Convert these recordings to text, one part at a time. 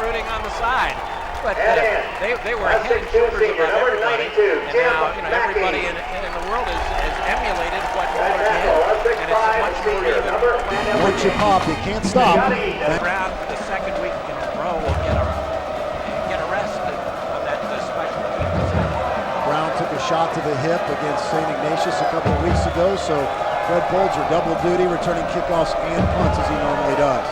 recruiting on the side. But they were head and shoulders above everybody. And now, everybody in the world has emulated what Moeller did. And it's much more even. Once you pop, you can't stop. Brown for the second week in a row will get arrested on that special teams. Brown took a shot to the hip against St. Ignatius a couple of weeks ago, so Fred Bolger double duty, returning kickoffs and punts as he normally does.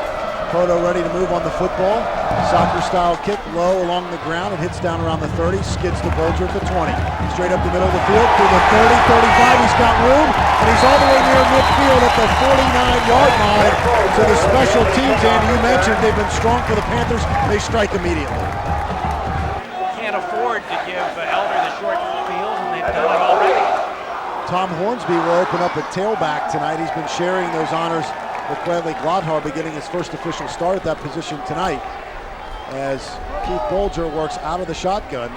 Proto ready to move on the football. Soccer-style kick low along the ground. It hits down around the 30, skids to Bolger at the 20. Straight up the middle of the field to the 30, 35. He's got room, and he's all the way near midfield at the 49-yard line. To the special teams, and you mentioned they've been strong for the Panthers. They strike immediately. Can't afford to give Elder the short field, and they've done it already. Tom Hornsby will open up at tailback tonight. He's been sharing those honors with Bradley Glodhar, beginning his first official start at that position tonight, as Keith Bolger works out of the shotgun,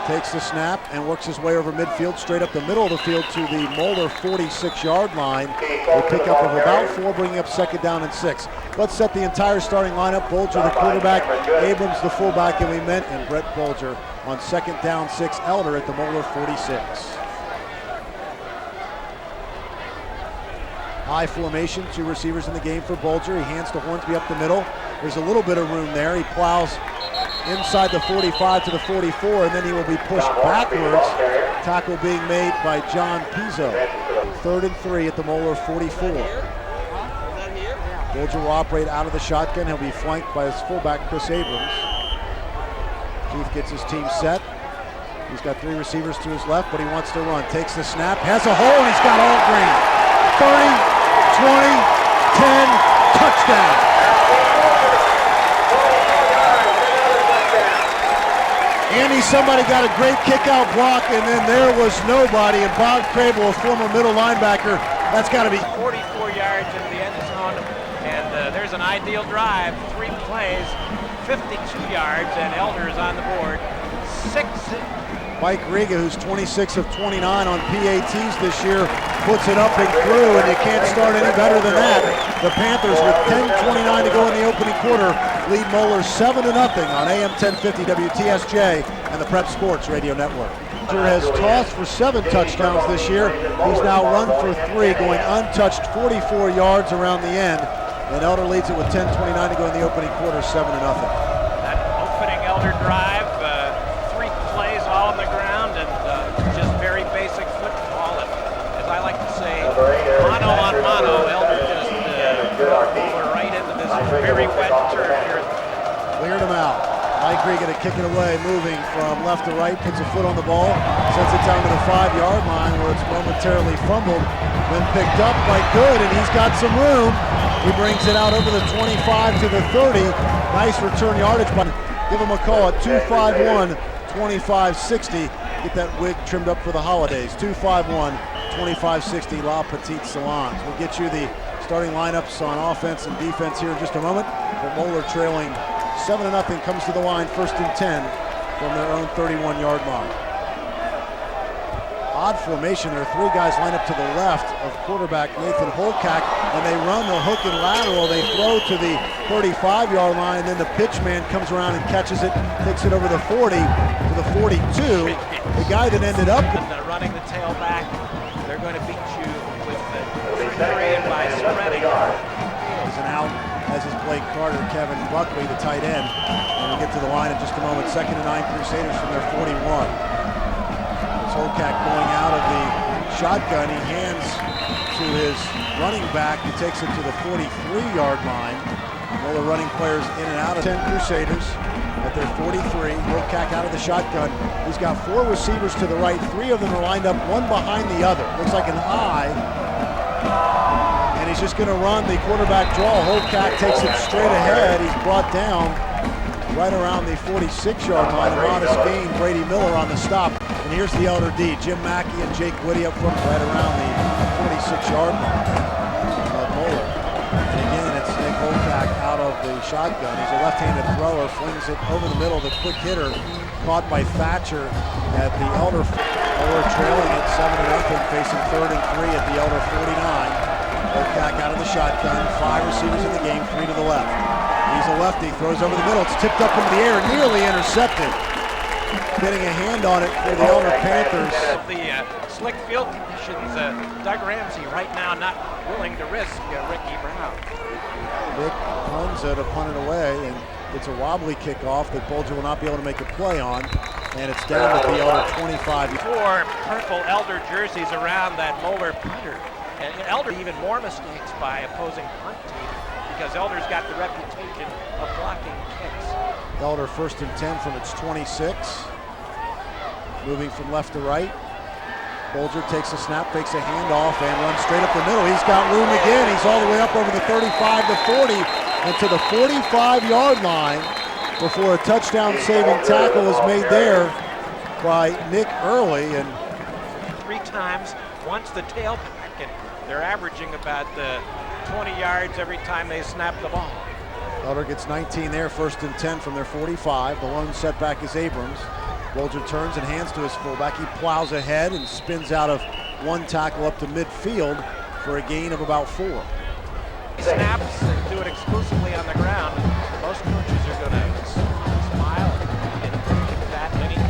takes the snap and works his way over midfield, straight up the middle of the field to the Moeller 46-yard line. A pickup of about 4, bringing up second down and 6. Let's set the entire starting lineup. Bolger the quarterback, Abrams the fullback, and we meant, and Brett Bolger on second down 6, Elder at the Moeller 46. High formation, 2 receivers in the game for Bolger. He hands to Hornsby up the middle. There's a little bit of room there. He plows inside the 45 to the 44, and then he will be pushed backwards. Tackle being made by John Pizzo. 3rd and 3 at the Moeller 44. Bolger will operate out of the shotgun. He'll be flanked by his fullback, Chris Abrams. Keith gets his team set. He's got 3 receivers to his left, but he wants to run. Takes the snap, has a hole, and he's got all green. 30, 20, 10, touchdown. Andy, somebody got a great kick-out block, and then there was nobody, and Bob Crable, a former middle linebacker, that's got to be 44 yards into the end zone, and there's an ideal drive. 3 plays, 52 yards, and Elder is on the board. 6. Mike Riga, who's 26 of 29 on PATs this year, puts it up and through, and you can't start any better than that. The Panthers, with 10:29 to go in the opening quarter, lead Moeller 7-0 on AM 1050 WTSJ and the Prep Sports Radio Network. Bolger has tossed for 7 touchdowns this year. He's now run for 3, going untouched 44 yards around the end, and Elder leads it with 10:29 to go in the opening quarter, 7-0. That opening Elder drive, 3 plays all on the ground, and just very basic football. And as I like to say, mano on mano, Elder just drove Moeller right into this very wet turf here. Cleared him out. Mike Riga to kick it away, moving from left to right, puts a foot on the ball, sends it down to the 5-yard line where it's momentarily fumbled, then picked up by Good, and he's got some room. He brings it out over the 25 to the 30. Nice return yardage, but give him a call at 251-2560. Get that wig trimmed up for the holidays. 251-2560, La Petite Salons. We'll get you the starting lineups on offense and defense here in just a moment. But Moeller trailing 7-0, comes to the line, 1st and 10 from their own 31-yard line. Odd formation. There are 3 guys lined up to the left of quarterback Nathan Holcack. When they run the hook and lateral, they throw to the 35-yard line, and then the pitch man comes around and catches it, takes it over the 40 to the 42. The guy that ended up running the tailback, they're going to beat you with the trickery and by spreading. He's an out, as is Blake Carter, Kevin Buckley, the tight end. And we'll get to the line in just a moment. 2nd and 9, Crusaders from their 41. Holcack going out of the shotgun. He hands to his running back, who takes it to the 43-yard line. Moeller running players in and out of 10 Crusaders at their 43. Holcack out of the shotgun. He's got 4 receivers to the right. 3 of them are lined up, one behind the other. Looks like an eye. And he's just going to run the quarterback draw. Holcack takes it straight ahead. He's brought down right around the 46-yard line. A modest gain. Brady Miller on the stop. And here's the Elder D. Jim Mackey and Jake Whitty up front right around the 46-yard line of Moeller. And again, it's Nick Holcack out of the shotgun. He's a left-handed thrower, flings it over the middle. The quick hitter caught by Thatcher at the Elder. Moeller trailing at 7-0, facing 3rd and 3 at the Elder 49. Holcack out of the shotgun, 5 receivers in the game, 3 to the left. He's a lefty, throws over the middle. It's tipped up into the air, nearly intercepted. Getting a hand on it for the Elder Panthers. The slick field conditions, Doug Ramsey right now not willing to risk Ricky Brown. Nick Punza to punt it away, and it's a wobbly kickoff that Bolger will not be able to make a play on. And it's down at the Elder 25. 4 purple Elder jerseys around that Moeller punter. And Elder even more mistakes by opposing punt team because Elder's got the reputation of blocking kicks. Elder 1st and 10 from its 26. Moving from left to right. Bolger takes a snap, fakes a handoff, and runs straight up the middle. He's got room again. He's all the way up over the 35 to 40 and to the 45-yard line before a touchdown-saving tackle is made there by Nick Early. And 3 times, once the tailback, and they're averaging about 20 yards every time they snap the ball. Elder gets 19 there, 1st and 10 from their 45. The lone setback is Abrams. Bolger turns and hands to his fullback. He plows ahead and spins out of 1 tackle up to midfield for a gain of about 4. Snaps and do it exclusively on the ground. Most coaches are going to smile and give that many.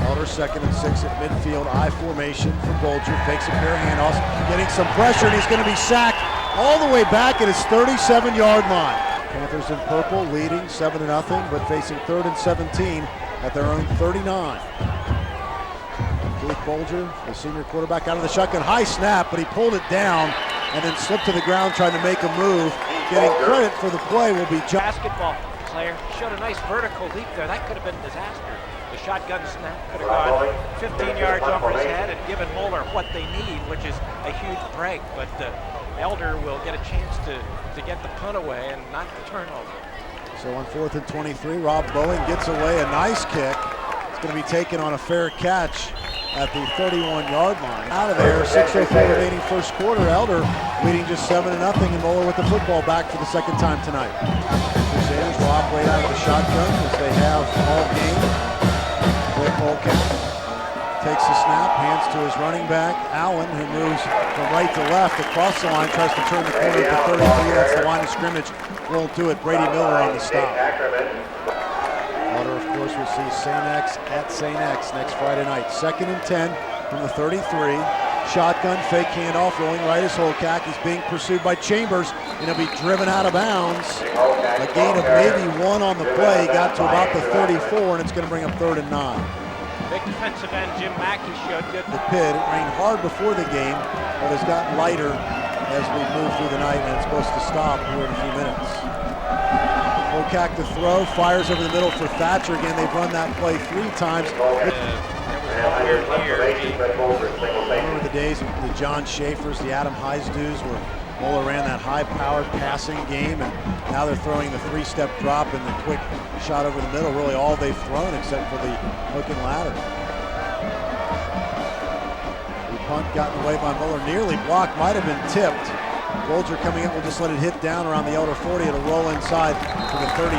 Elder 2nd and 6 at midfield. I formation for Bolger. Fakes a pair of handoffs. Getting some pressure, and he's going to be sacked all the way back at his 37-yard line. Panthers in purple leading 7-0, but facing 3rd and 17 at their own 39. Keith Bolger, the senior quarterback, out of the shotgun. High snap, but he pulled it down and then slipped to the ground trying to make a move. Getting credit for the play will be basketball player. Showed a nice vertical leap there. That could have been a disaster. The shotgun snap could have gone 15 yards over his head and given Moeller what they need, which is a huge break. But Elder will get a chance to get the punt away and not the turnover. So on 4th and 23, Rob Bowen gets away a nice kick. It's going to be taken on a fair catch at the 31-yard line. Out of there, 6:04 remaining 1st quarter. Elder leading just 7-0, and Moeller with the football back for the 2nd time tonight. Crusaders will operate out of the shotgun as they have all game. Blake Holcat takes the snap, hands to his running back, Allen, who moves from right to left across the line, tries to turn the corner at the 33. That's the line of scrimmage. Won't do it. Brady Miller on the stop. Elder, of course, will see St. X at St. X next Friday night. 2nd and 10 from the 33. Shotgun, fake handoff, rolling right is Holcack. He's being pursued by Chambers, and he'll be driven out of bounds. A gain of maybe 1 on the play. Got to about the 34, and it's going to bring up 3rd and 9. Big defensive end Jim Mackey showed good. The pit, it rained hard before the game, but has gotten lighter as we move through the night, and it's supposed to stop here in a few minutes. Holcack to throw, fires over the middle for Thatcher. Again, they've run that play 3 times. Remember the days of the John Schaefers, the Adam Heisdews, where Moeller ran that high-powered passing game, and now they're throwing the 3-step drop and the quick shot over the middle. Really all they've thrown except for the hook and ladder. The punt gotten away by Moeller, nearly blocked, might have been tipped. Bolger coming in will just let it hit down around the Elder 40. It'll roll inside to the 30.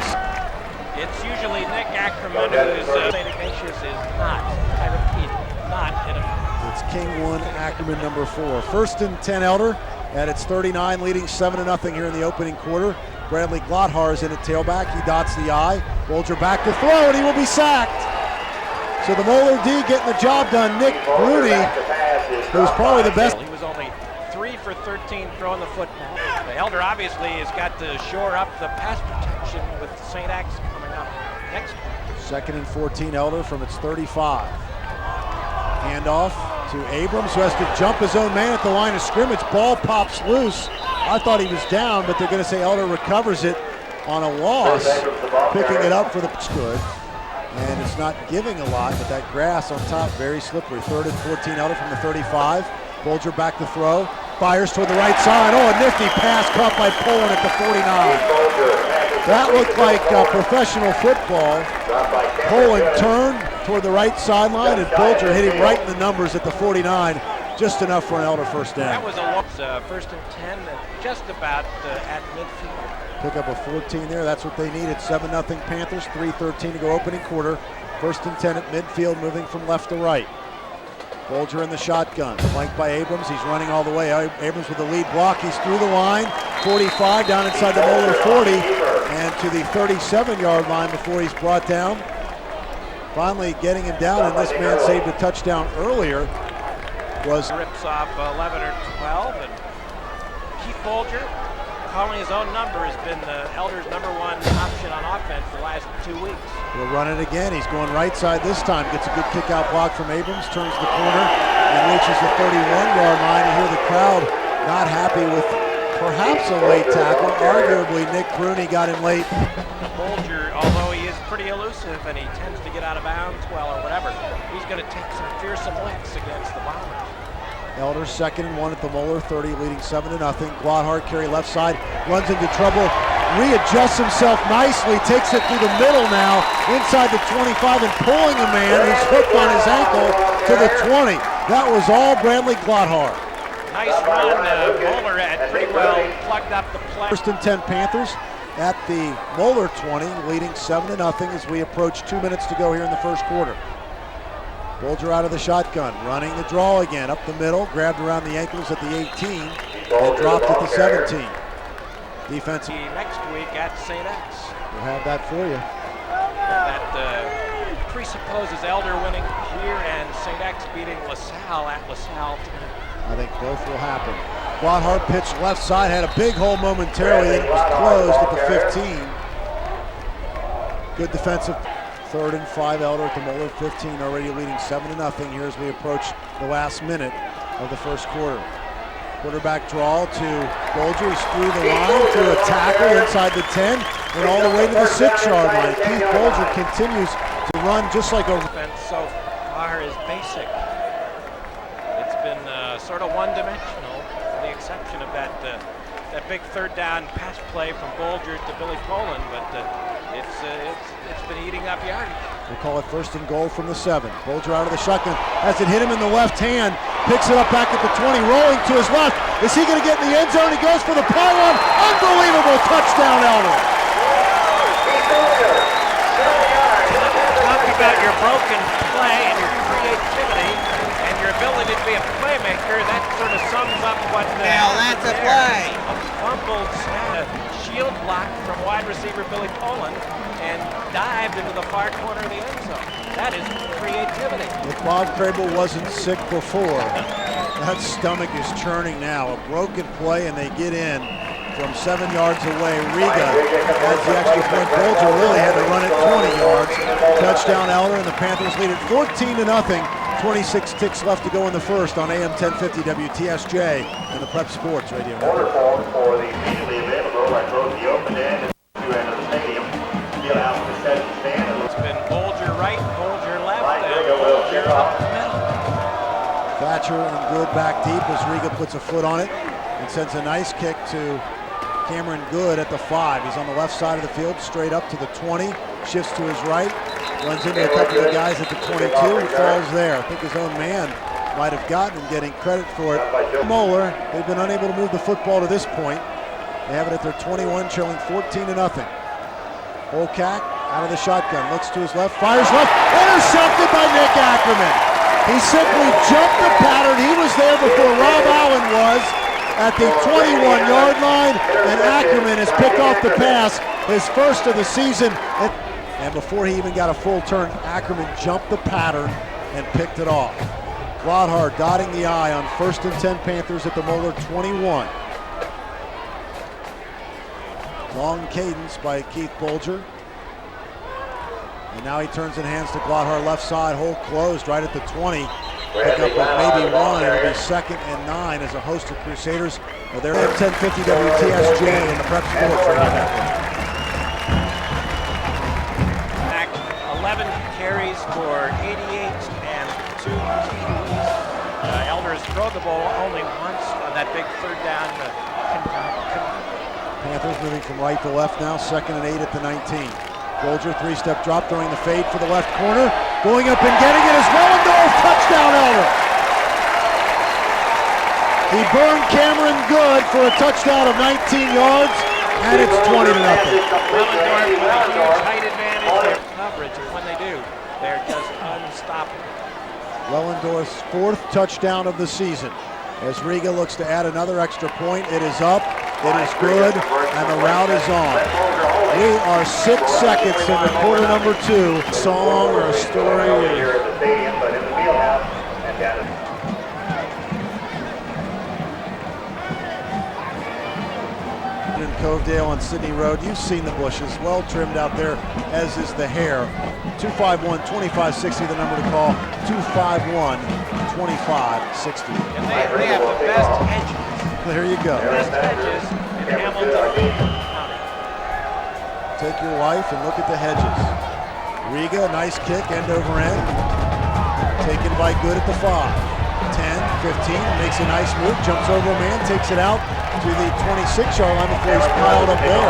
It's usually Nick Ackerman who's Ignatius is not. I repeat, not in a. It's King 1, Ackerman number 4. 1st and 10 Elder at its 39, leading 7-0 here in the opening quarter. Bradley Glothar is in at tailback. He dots the I. Bolger back to throw, and he will be sacked. So the Moeller D getting the job done. Nick Bruni, who's probably the best. He was only 3 for 13 throwing the football. The Elder obviously has got to shore up the pass protection with St. X coming up next. 2nd and 14 Elder from its 35. Handoff to Abrams, who has to jump his own man at the line of scrimmage. Ball pops loose. I thought he was down, but they're going to say Elder recovers it on a loss, picking it up for the good. And it's not giving a lot, but that grass on top, very slippery. 3rd and 14 Elder from the 35. Bolger back to throw. Fires toward the right side. Oh, a nifty pass caught by Poland at the 49. That looked like professional football. Poland turned toward the right sideline, and Bolger hit him right in the numbers at the 49. Just enough for an Elder first down. That was a 1st and 10, just about at midfield. Pick up a 14 there. That's what they needed. 7-0 Panthers. 3:13 to go opening quarter. 1st and 10 at midfield, moving from left to right. Bolger in the shotgun, flanked by Abrams. He's running all the way. Abrams with the lead block. He's through the line. 45 down inside the Moeller 40, and to the 37-yard line before he's brought down. Finally getting him down, and this man saved a touchdown earlier. Rips off 11 or 12, and Keith Bolger, calling his own number, has been the Elders' #1 option on offense for the last 2 weeks. He'll run it again. He's going right side this time. Gets a good kick out block from Abrams, turns the corner, and reaches the 31-yard line. You hear the crowd not happy with perhaps a late tackle. Arguably, Nick Bruni got him late. Bolger, although he is pretty elusive and he tends to get out of bounds well or whatever, he's going to take some fearsome licks against the Bombers. Elders 2nd and 1 at the Moeller 30, leading 7-0. Gladhart carry left side, runs into trouble, readjusts himself nicely, takes it through the middle now, inside the 25 and pulling a man who's hooked on his ankle to the 20. That was all Bradley Gladhart. Nice run. Moeller had pretty well plugged up the play. 1st and 10 Panthers at the Moeller 20, leading 7-0 as we approach 2 minutes to go here in the first quarter. Bolger out of the shotgun, running the draw again, up the middle, grabbed around the ankles at the 18, and dropped at the 17. Defensive. Next week at St. X. We'll have that for you. That presupposes Elder winning here and St. X beating LaSalle at LaSalle tonight. I think both will happen. Gladhart pitched left side, had a big hole momentarily, then it was closed at the 15. Good defensive. 3rd and 5, Elder at the Moeller 15, already leading 7-0 here as we approach the last minute of the first quarter. Quarterback draw to Bolger, he's through the line to a tackle inside the 10 and all the way to the 6-yard line. Keith Bolger continues to run just like a... Defense so far is basic. It's been sort of one-dimensional, with the exception of that big 3rd down pass play from Bolger to Billy Poland, but it's been eating up yardage. We'll call it 1st and goal from the 7. Bolger out of the shotgun, has it hit him in the left hand, picks it up back at the 20, rolling to his left. Is he going to get in the end zone? He goes for the pylon. Unbelievable touchdown, Elder. Talk about your broken play and your creativity and your ability to be a playmaker. That sort of sums up what... Now that's a play. A fumbled shield block from wide receiver Billy Poland and dived into the far corner of the end zone. That is creativity. If Bob Crable wasn't sick before, that stomach is churning now. A broken play and they get in from 7 yards away. Riga has the extra point. Bolger really had to run it 20 yards. Touchdown Elder, and the Panthers lead it 14-0. 26 ticks left to go in the first on AM 1050 WTSJ and the Prep Sports Radio Network. For the immediately available at both the open end and the end of the stadium. Field out to the 7 stand. It's been Bolger right, Bolger left, and Bolger up the middle. Thatcher and Good back deep as Riga puts a foot on it and sends a nice kick to Cameron Good at the 5. He's on the left side of the field, straight up to the 20, shifts to his right, runs into a couple of guys at the 22 and falls there. I think his own man might have gotten him, getting credit for it. Moeller, they've been unable to move the football to this point. They have it at their 21, trailing 14-0. Holcack out of the shotgun, looks to his left, fires left, intercepted by Nick Ackerman. He simply jumped the pattern. He was there before Rob Allen was at the 21-yard line, and Ackerman has picked off the pass, his first of the season. And before he even got a full turn, Ackerman jumped the pattern and picked it off. Gladhart dotting the I on 1st and 10 Panthers at the Moeller 21. Long cadence by Keith Bolger. And now he turns and hands to Gladhart left side, hole closed right at the 20. Pick up with maybe one, it'll be 2nd and 9 as a host of Crusaders. Well, they're at 1050 WTSJ in the Prep Sports Radio Network. 11 carries for 88 and 2 TDs. Elders throw the ball only once on that big 3rd down. Panthers moving from right to left now, 2nd and 8 at the 19. Bolger, 3-step drop, throwing the fade for the left corner. Going up and getting it is Wellendorf, touchdown Elder. He burned Cameron Good for a touchdown of 19 yards, and it's 20-0. Wellendorf with a huge height advantage, their coverage, and when they do, they're just unstoppable. Wellendorf's 4th touchdown of the season. As Riga looks to add another extra point, it is up, it is good, and the route is on. We are 6 seconds into quarter number 2. Song or a story. Here at the stadium, but in the field house and down at in Covedale on Sydney Road. You've seen the bushes, well trimmed out there, as is the hair. 251-2560, the number to call. 251-2560. And they have the best hedges. There you go. Best hedges in Hamilton County. Take your wife and look at the hedges. Riga, nice kick, end over end. Taken by Good at the 5. 10, 15, makes a nice move, jumps over a man, takes it out to the 26-yard line before he's piled up there,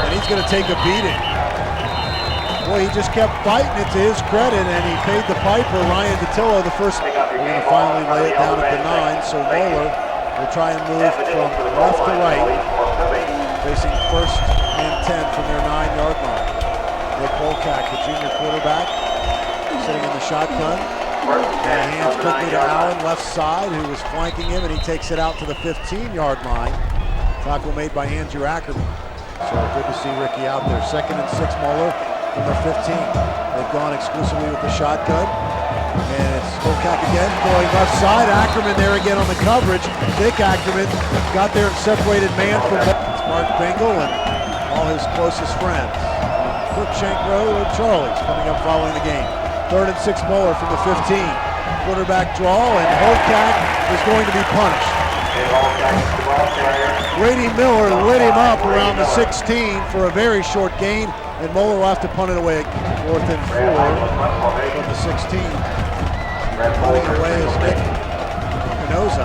and he's going to take a beating. Boy, he just kept fighting it to his credit, and he paid the piper, Ryan Datillo, the first. We're going to finally lay it down at the 9, so Moeller will try and move from left to right, facing first and 10 from their 9-yard line. Nick Holcack, the junior quarterback, sitting in the shotgun. And he hands quickly to Allen, left side, who was flanking him, and he takes it out to the 15-yard line. Tackle made by Andrew Ackerman. So good to see Ricky out there. 2nd and 6, Moeller from the 15. They've gone exclusively with the shotgun. And it's Holcack again, going left side. Ackerman there again on the coverage. Dick Ackerman got there and separated man from it's Mark Bingle and all his closest friends. Crookshank Road and Charlie's coming up following the game. 3rd and 6, Moeller from the 15. Quarterback draw, and Holcack is going to be punished. Grady Miller lit him up around the 16 for a very short gain, and Moeller will have to punt it away. 4th and 4 from the 16. Punting away is Nick Canoza.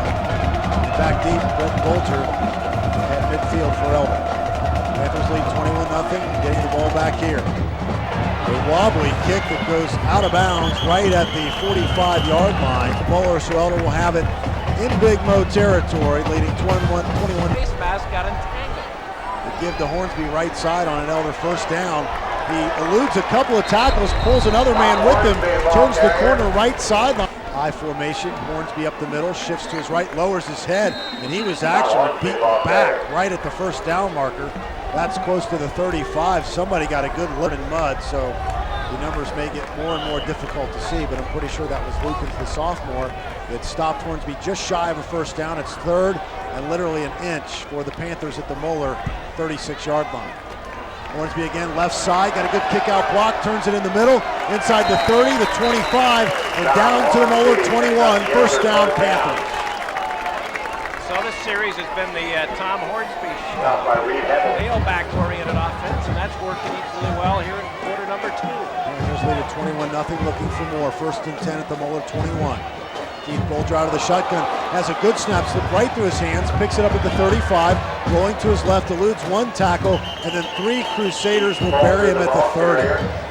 Back deep, Brett Bolger at midfield for Elder. Panthers lead 21-0, getting the ball back here. A wobbly kick that goes out of bounds right at the 45-yard line. Moeller, so Elder will have it in Big Mo territory, leading 21. Face mask got entangled. They give to Hornsby right side on an Elder first down. He eludes a couple of tackles, pulls another man with him, turns the corner right sideline. I formation, Hornsby up the middle, shifts to his right, lowers his head, and he was actually beaten back right at the first down marker. That's close to the 35. Somebody got a good look in mud, so the numbers may get more and more difficult to see, but I'm pretty sure that was Lukens, the sophomore, that stopped Hornsby just shy of a first down. It's 3rd and literally an inch for the Panthers at the Moeller 36-yard line. Hornsby again, left side, got a good kick-out block, turns it in the middle, inside the 30, the 25, and down to the Moeller 21, first down Panthers. So this series has been the Tom Hornsby tailback-oriented offense, and that's working equally well here in quarter number 2. Panthers lead at 21-0, looking for more. 1st and 10 at the Moeller 21. Keith Bolger out of the shotgun, has a good snap, slipped right through his hands, picks it up at the 35, rolling to his left, eludes one tackle, and then 3 Crusaders will bury him at the 30.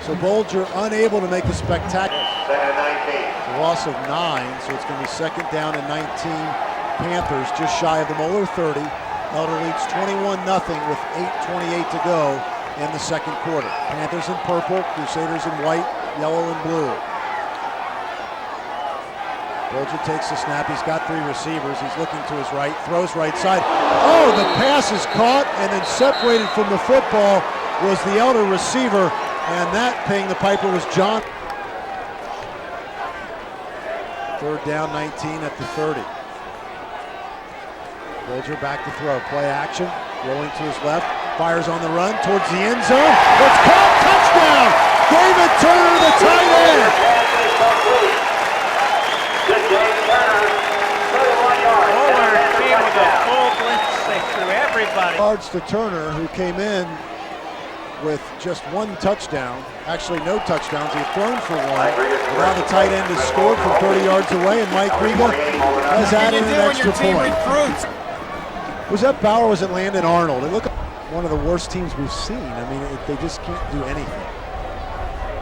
So Bolger unable to make the spectacular. A loss of 9, so it's going to be 2nd down and 19. Panthers just shy of the Moeller 30. Elder leads 21-0 with 8:28 to go in the 2nd quarter. Panthers in purple, Crusaders in white, yellow, and blue. Bolger takes the snap. He's got 3 receivers. He's looking to his right, throws right side. Oh, the pass is caught, and then separated from the football was the Elder receiver, and that paying the piper was John. 3rd down, 19 at the 30. Bolger back to throw, play action, rolling to his left, fires on the run towards the end zone. It's caught, touchdown! David Turner, the tight end. Moeller came with a full blitz. They threw everybody. Yards to Turner, who came in with just 1 touchdown. Actually, no touchdowns. He had thrown for 1. Now the tight end has scored from 30 yards away, and Mike Riga has added an extra point. Was that Bauer or was it Landon Arnold? It looked like one of the worst teams we've seen. I mean, they just can't do anything.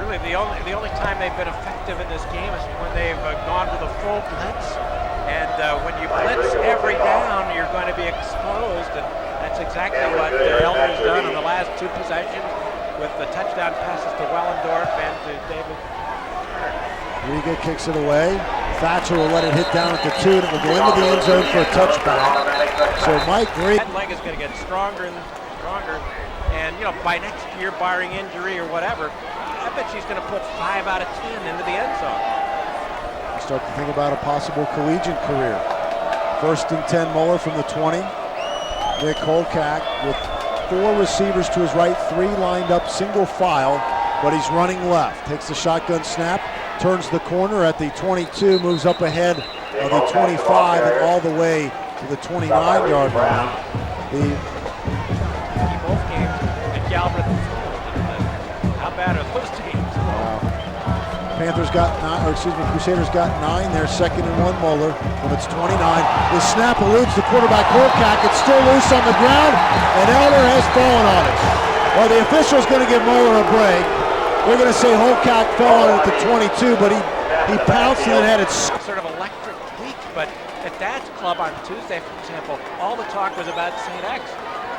Really, the only time they've been effective in this game is when they've gone with a full blitz. And when you blitz every down, you're going to be exposed. And that's exactly what Elder's done in the last 2 possessions with the touchdown passes to Wellendorf and to David Turner. Riga kicks it away. Thatcher will let it hit down at the 2, and it will go into the end zone for a touchback. So Mike Riga. That leg is going to get stronger and stronger And, you know, by next year, barring injury or whatever, I bet she's going to put 5 out of 10 into the end zone. You start to think about a possible collegiate career. 1st and 10, Moeller from the 20. Nick Holcack with 4 receivers to his right, 3 lined up single file, but he's running left. Takes the shotgun snap, turns the corner at the 22, moves up ahead of the 25 and all the way to the 29-yard line. Both games at Galbraith. How bad are those teams? Panthers got 9, or excuse me, Crusaders got 9 there. 2nd and 1, Moeller when it's 29. The snap eludes the quarterback Holcack. It's still loose on the ground, and Elder has fallen on it. Well, the official's going to give Moeller a break. They're going to say Holcack fell on it at the 22, but he pounced and then had it. Sort of electric week, but at Dad's Club on Tuesday, for example, all the talk was about St. X.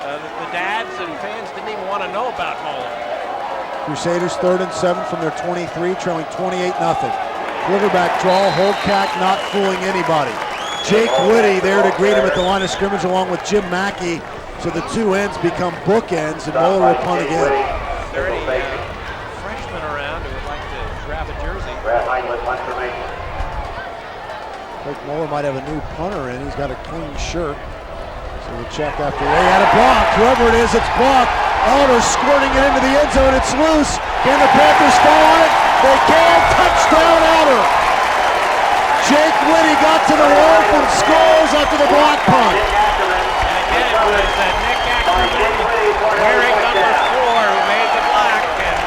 The dads and fans didn't even want to know about Moeller. Crusaders 3rd and 7 from their 23, trailing 28-0. Quarterback draw, Holcack not fooling anybody. Jake Whitty there to greet him at the line of scrimmage along with Jim Mackey. So the 2 ends become bookends, and Moeller will punt again. Is there any freshmen around who would like to grab a jersey? I think Moeller might have a new punter in. He's got a clean shirt. So we'll check after he had a block. Whoever it is, it's blocked. Elder squirting it into the end zone. It's loose. Can the Panthers fall on it? They can. Touchdown, Elder. Jake Whitty got to the rope and scores after the block punt. And again, it was Nick Ackerman wearing number 4 who made the block. And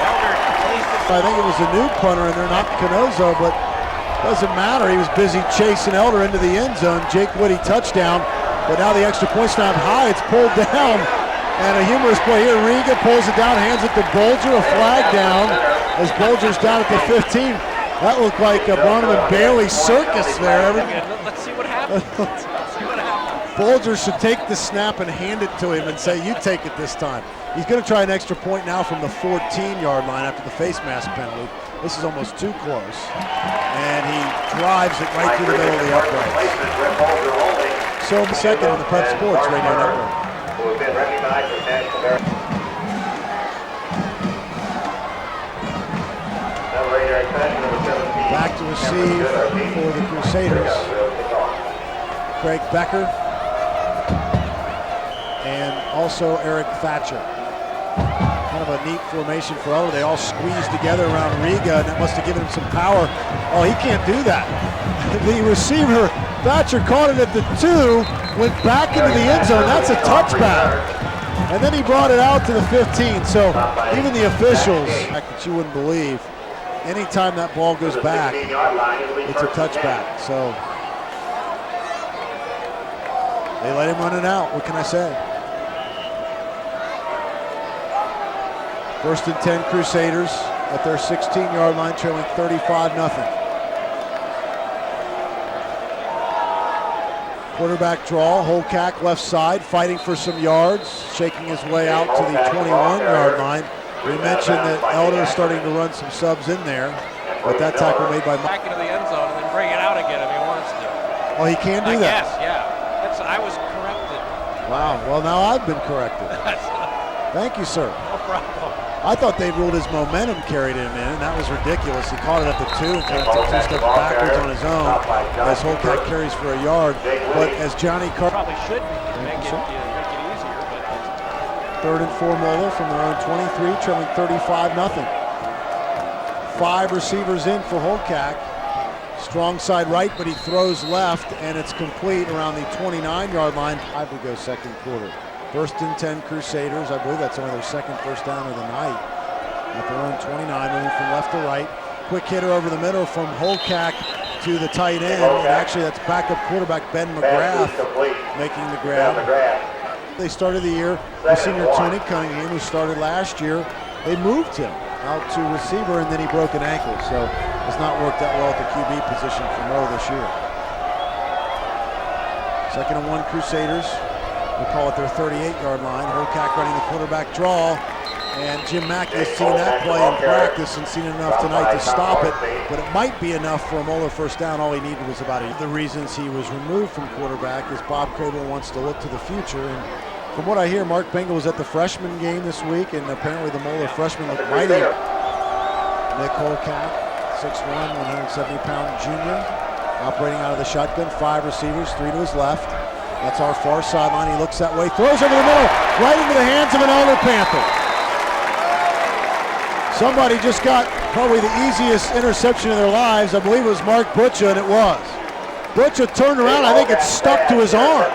Elder placed it. I think it was a new punter in there, not Canozo, but doesn't matter. He was busy chasing Elder into the end zone. Jake Whitty touchdown. But now the extra point's not high. It's pulled down. And a humorous play here. Riga pulls it down, hands it to Bolger. A flag down as Bolger's down at the 15. That looked like a Barnum and Bailey circus there. Let's see what happens. Bolger should take the snap and hand it to him and say, you take it this time. He's going to try an extra point now from the 14-yard line after the face mask penalty. This is almost too close. And he drives it right through the middle of the uprights. So second on the Prep Sports Radio Network. Back to receive for the Crusaders. Craig Becker and also Eric Thatcher. Kind of a neat formation for Elder. They all squeezed together around Riga, and that must have given him some power. Oh, he can't do that. The receiver, Thatcher, caught it at the 2, went back into the end zone. That's a touchback. And then he brought it out to the 15. So even the officials, that you wouldn't believe, anytime that ball goes back, it's a touchback. So they let him run it out. What can I say? 1st and 10 Crusaders at their 16-yard line, trailing 35-0. Quarterback draw, Holcack left side, fighting for some yards, shaking his way out to the 21-yard line. We mentioned that Elder is starting to run some subs in there, but that tackle made by back into the end zone and then bring it out again if he wants to. Oh, he can do that? Yes, yeah. I was corrected. Wow, well now I've been corrected. Thank you, sir. No problem. I thought they ruled his momentum carried him in, and that was ridiculous. He caught it at the 2 and kind of took 2 steps backwards on his own as Holcack carries for a yard. But as Johnny probably should make it easier. But 3rd and 4 Moeller from their own 23, trailing 35-0. 5 receivers in for Holcack. Strong side right, but he throws left, and it's complete around the 29-yard line. I would go second quarter. 1st and 10 Crusaders. I believe that's only their second first down of the night. At their own 29, moving from left to right. Quick hitter over the middle from Holcack to the tight end. And actually, that's backup quarterback Ben McGrath making the grab. They started the year with senior Tony Cunningham, who started last year. They moved him out to receiver, and then he broke an ankle. So it's not worked out well at the QB position for Mo this year. 2nd and 1 Crusaders. We'll call it their 38-yard line. Holcack running the quarterback draw. And Jim Mackey has seen that play in practice and seen enough tonight to stop it. But it might be enough for a Moeller first down. All he needed was about the reasons he was removed from quarterback is Bob Crable wants to look to the future. And From what I hear, Mark Bingle was at the freshman game this week, and apparently the Moeller freshmen look mighty. Nick Holcat, 6'1", 170-pound junior, operating out of the shotgun. 5 receivers, 3 to his left. That's our far sideline. He looks that way, throws over the middle, right into the hands of an Elder Panther. Somebody just got probably the easiest interception of their lives. I believe it was Mark Butcher, and it was. Butcher turned around. I think it stuck to his arms.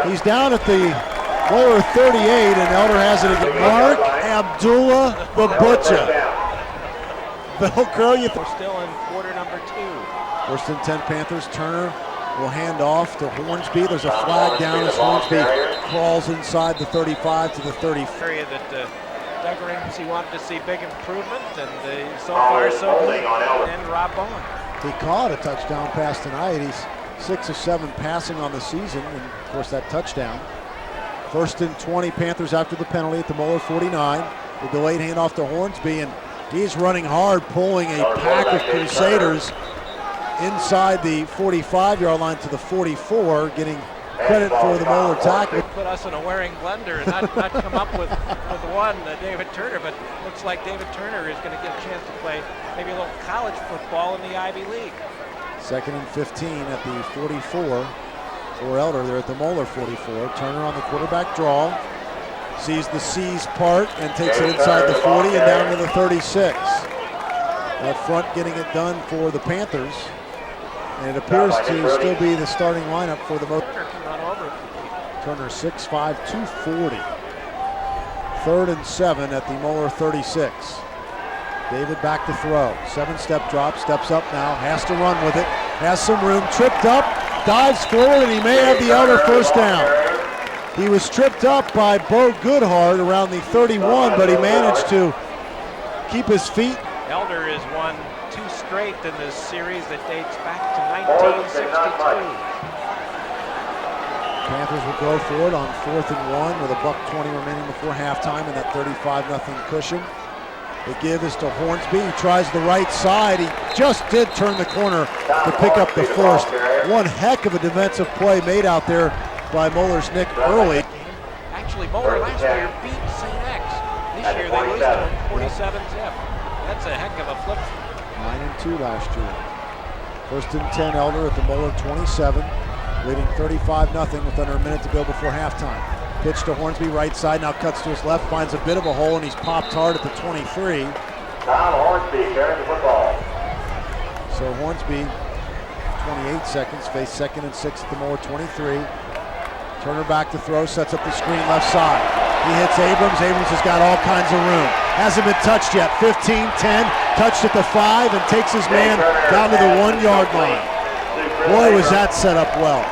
He's down at the Moeller 38, and Elder has it again. Mark Abdullah the Butcher. Bill Crow, We're still in quarter number 2. First and 10 Panthers. Turner will hand off to Hornsby. There's a flag down as Hornsby crawls inside the 35 to the 30. Area that Doug Ramsey wanted to see big improvement, and so far so good. And Rob Bowen. He caught a touchdown pass tonight. He's 6 of 7 passing on the season, and of course that touchdown. First and 20 Panthers after the penalty at the Moeller 49. The delayed handoff to Hornsby, and he's running hard, pulling a pack of Crusaders inside the 45-yard line to the 44, getting credit for the Moeller tackle. Put us in a wearing blender and not come up with one, David Turner, but looks like David Turner is going to get a chance to play maybe a little college football in the Ivy League. Second and 15 at the 44 for Elder. They're at the Moeller 44. Turner on the quarterback draw. Sees the C's part and takes it inside the 40 and down to the 36. Up front getting it done for the Panthers. And it appears to still be the starting lineup for the Moeller. Turner 6'5", 240. Third and 7 at the Moeller 36. David back to throw. 7-step drop, steps up now, has to run with it. Has some room, tripped up, dives forward, and he may have the Elder first down. He was tripped up by Bo Goodhart around the 31, but he managed to keep his feet. Elder has won 2 straight in this series that dates back to 1962. Panthers will go for it on 4th and 1 with $1:20 remaining before halftime in that 35-0 cushion. The give is to Hornsby. He tries the right side. He just did turn the corner to pick up the first. One heck of a defensive play made out there by Moeller's Nick Early. Actually, Moeller last year beat St. X. This year they lose to 47-zip. That's a heck of a flip. 9-2 last year. First and 10 Elder at the Moeller 27, leading 35-0 with under a minute to go before halftime. Pitch to Hornsby, right side, now cuts to his left, finds a bit of a hole, and he's popped hard at the 23. Tom Hornsby carrying the football. So Hornsby, 28 seconds, face 2nd and 6 at the Moeller 23. Turner back to throw, sets up the screen left side. He hits Abrams. Abrams has got all kinds of room. Hasn't been touched yet. 15, 10, touched at the 5 and takes his man down to the 1-yard line. Boy, was that set up well.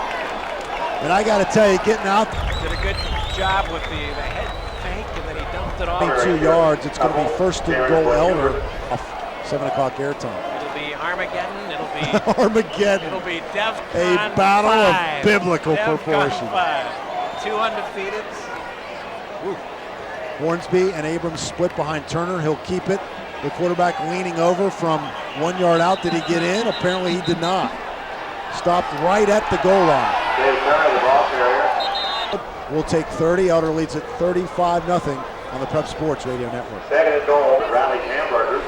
And I got to tell you, getting out. Did a good job with the head fake, and then he dumped it off. 2 yards. It's going to be first and goal Elder. 7 o'clock airtime. It'll be Armageddon. It'll be Armageddon. It'll be DEFCON a battle 5. of biblical DEFCON proportion. 5. 2 undefeateds. Woo. Hornsby and Abrams split behind Turner. He'll keep it. The quarterback leaning over from 1 yard out. Did he get in? Apparently he did not. Stopped right at the goal line. We'll take 30. Elder leads at 35-0 on the Prep Sports Radio Network. Second and goal, Rally's Hamburgers.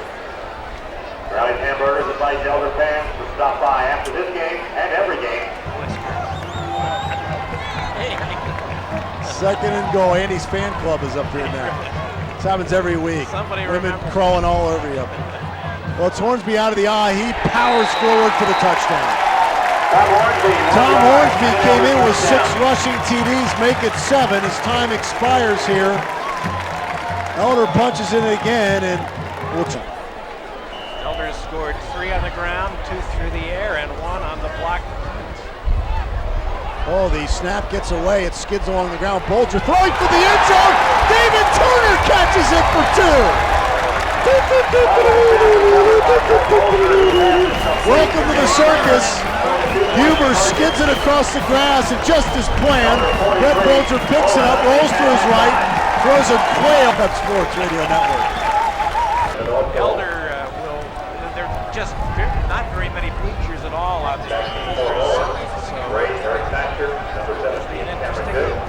Rally's Hamburgers invites Elder fans to stop by after this game and every game. Second and goal. Andy's fan club is up here now. This happens every week. Women crawling all over you. Well, it's Hornsby out of the eye. He powers forward for the touchdown. Tom Hornsby came in with 6 rushing TDs, make it 7 as time expires here. Elder punches in again, and Elder has scored 3 on the ground, 2 through the air, and 1 on the block. Oh, the snap gets away. It skids along the ground. Bolger throwing for the end zone. David Turner catches it for 2. Welcome to the circus. Huber skids it across the grass, and just as planned, Brett Bolger picks it up, rolls to his right, throws a quail. Prep Sports Radio Network. Elder there are just not very many bleachers at all out there. So it'll be an interesting game.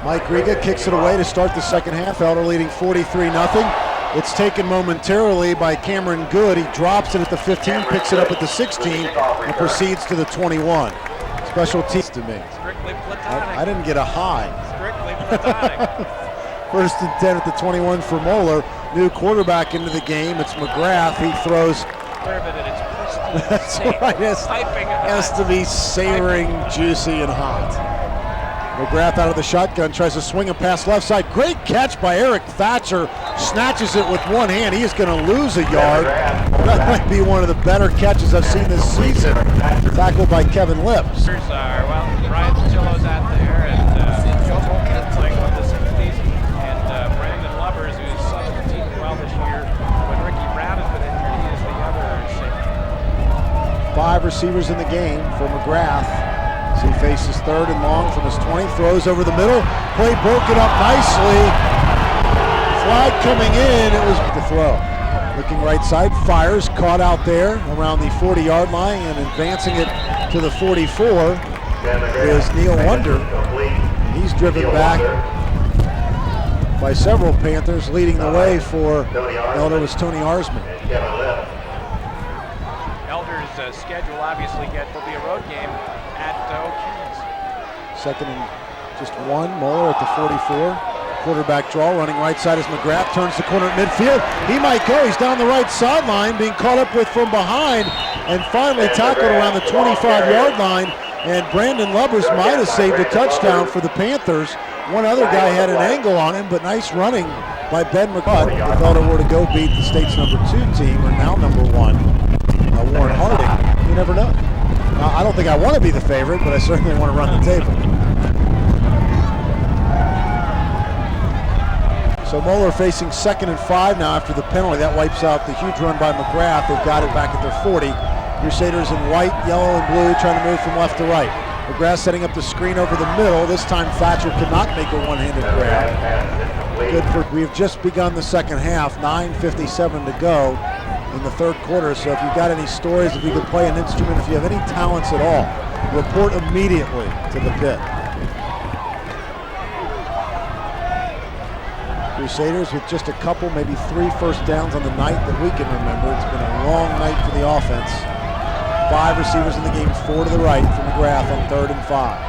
Mike Riga kicks it away to start the second half. Elder leading 43-0. It's taken momentarily by Cameron Good. He drops it at the 15, picks it up at the 16, and proceeds to the 21. Special teams to me. Strictly platonic. I didn't get a high. Strictly platonic. First and 10 at the 21 for Moeller. New quarterback into the game. It's McGrath. He throws. That's right. Has to be savoring, juicy, and hot. McGrath out of the shotgun, tries to swing a pass left side. Great catch by Eric Thatcher. Snatches it with one hand. He is going to lose a yard. That might be one of the better catches I've seen this season. Tackled by Kevin Lips. Brian Chillo's out there, and Joe Volker playing with the 60s, and Brandon Lubbers, who's substituted well this year. When Ricky Brown has been injured, he is the other safety. 5 receivers in the game for McGrath. As he faces third and long from his 20, throws over the middle. Play broken up nicely. Flag coming in, it was the throw. Looking right side, fires, caught out there around the 40-yard line and advancing it to the 44 is Neil Wonder. He's driven back by several Panthers. Leading the way for Elder was Tony Arsman. Elder's schedule obviously will be a road game at O'Keefe's. Second and just 1, Moeller at the 44. Quarterback draw, running right side as McGrath turns the corner at midfield. He might go, he's down the right sideline, being caught up with from behind, and finally tackled around the 25-yard line, and Brandon Lubbers might have saved a touchdown for the Panthers. One other guy had an angle on him, but nice running by Ben McGrath. If Elder were to go beat the state's number 2 team, or now number 1, Warren Harding, you never know. Now, I don't think I want to be the favorite, but I certainly want to run the table. So Moeller facing 2nd and 5 now after the penalty. That wipes out the huge run by McGrath. They've got it back at their 40. Crusaders in white, yellow, and blue trying to move from left to right. McGrath setting up the screen over the middle. This time Thatcher cannot make a one-handed grab. Good for, we've just begun the second half, 9:57 to go in the third quarter. So if you've got any stories, if you could play an instrument, if you have any talents at all, report immediately to the pit. Crusaders with just a couple, maybe 3 first downs on the night that we can remember. It's been a long night for the offense. 5 receivers in the game, 4 to the right for McGrath on 3rd and 5.